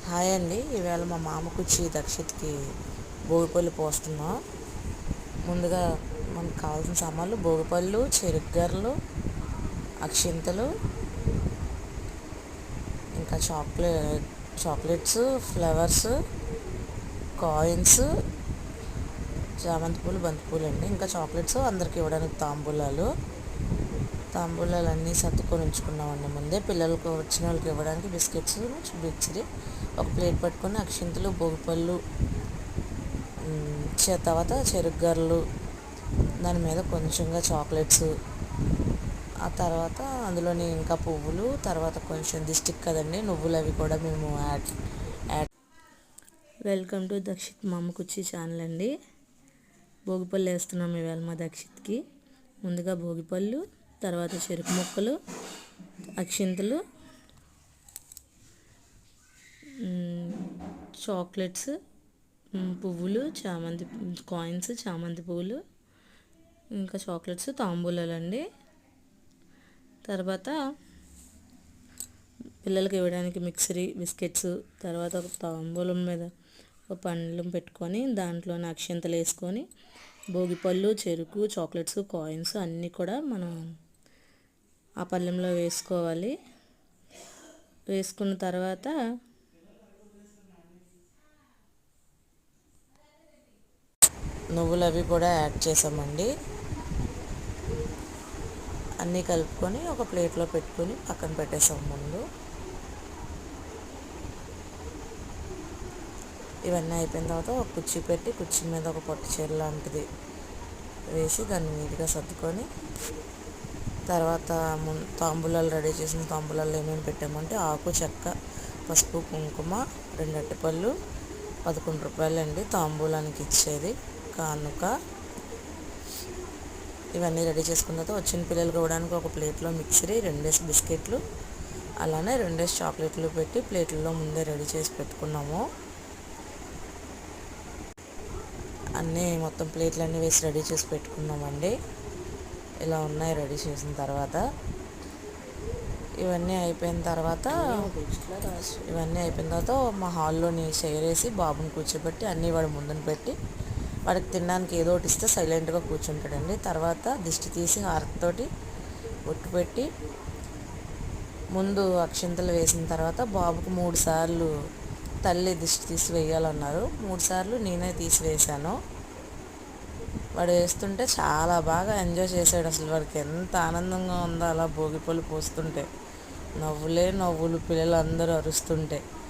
Hi అండి. ఈవేళ మా మామకొచ్చి దక్షిత్కి భోగిపళ్ళు పోస్తున్నాం. ముందుగా మనకు కావాల్సిన సామాన్లు భోగిపళ్ళు, చెరుకుగడలు, అక్షింతలు, ఇంకా చాక్లెట్స్, ఫ్లవర్స్, కాయిన్స్, చామంతి పూలు, బంతిపూలు అండి. ఇంకా చాక్లెట్స్ అందరికి ఇవ్వడానికి తాంబూలాలు అన్నీ సర్దుకొని ఉంచుకున్నామండి ముందే. పిల్లలకు వచ్చిన వాళ్ళకి ఇవ్వడానికి బిస్కెట్స్ చూపించి ఒక ప్లేట్ పట్టుకొని అక్షింతలు, భోగిపళ్ళు, తర్వాత చెరుకుగడలు, దాని మీద కొంచెంగా చాక్లెట్స్, ఆ తర్వాత అందులోని ఇంకా పువ్వులు, తర్వాత కొంచెం దిష్టికి కదండి నువ్వులు, అవి కూడా మేము యాడ్. వెల్కమ్ టు దక్షిత్ మామకుచ్చి ఛానల్ అండి. భోగిపళ్ళు వేస్తున్నాం ఇవాళ మా దక్షిత్కి. ముందుగా భోగిపళ్ళు, తర్వాత చెరుకు ముక్కలు, అక్షింతలు, చాక్లెట్స్, పువ్వులు, కాయిన్స్, చామంతి పువ్వులు, ఇంకా చాక్లెట్స్, తాంబూలాలు అండి. తర్వాత పిల్లలకి ఇవ్వడానికి మిక్సరీ, బిస్కెట్స్, తర్వాత ఒక తాంబూలం మీద ఒక పండ్లం పెట్టుకొని దాంట్లోనే అక్షింతలు వేసుకొని భోగిపళ్ళు, చెరుకు, చాక్లెట్స్, కాయిన్స్ అన్నీ కూడా మనం ఆ పళ్ళెంలో వేసుకోవాలి. వేసుకున్న తర్వాత నువ్వులు అవి కూడా యాడ్ చేసామండి. అన్నీ కలుపుకొని ఒక ప్లేట్లో పెట్టుకొని పక్కన పెట్టేసాం ముందు. ఇవన్నీ అయిపోయిన తర్వాత ఒక కుర్చీ పెట్టి కుర్చీ మీద ఒక పొట్టు చీర లాంటిది వేసి దాన్ని నీట్గా సర్దుకొని తర్వాత తాంబూలాలు రెడీ చేసిన తాంబూలాలు ఏమేమి పెట్టామంటే ఆకు, చెక్క, పసుపు, కుంకుమ, 2 అరటిపళ్ళు, 11 రూపాయలు అండి తాంబూలానికి ఇచ్చేది కానుక. ఇవన్నీ రెడీ చేసుకున్న తర్వాత వచ్చిన పిల్లలకి ఇవ్వడానికి ఒక ప్లేట్లో మిక్సరీ, 2 బిస్కెట్లు, అలానే 2 చాక్లెట్లు పెట్టి ప్లేట్లలో ముందే రెడీ చేసి పెట్టుకున్నాము. అన్నీ మొత్తం ప్లేట్లన్నీ వేసి రెడీ చేసి పెట్టుకున్నామండి. ఇలా ఉన్నాయి రెడీ చేసిన తర్వాత. ఇవన్నీ అయిపోయిన తర్వాత మా హాల్లోని చైర్ వేసి బాబుని కూర్చోబెట్టి అన్నీ వాడి ముందుని పెట్టి వాడికి తినడానికి ఏదో ఒకటి ఇస్తే సైలెంట్గా కూర్చుంటాడండి. తర్వాత దిష్టి తీసి హారతితోటి బొట్టు పెట్టి ముందు అక్షింతలు వేసిన తర్వాత బాబుకు 3 సార్లు తల్లి దిష్టి తీసి వేయాలన్నారు. 3 సార్లు నేనే తీసి వేశాను. వాడు వేస్తుంటే చాలా బాగా ఎంజాయ్ చేశాడు. అసలు వాడికి ఎంత ఆనందంగా ఉందో అలా భోగిపళ్ళు పోస్తుంటే. నవ్వులే నవ్వులు, పిల్లలు అందరూ అరుస్తుంటే.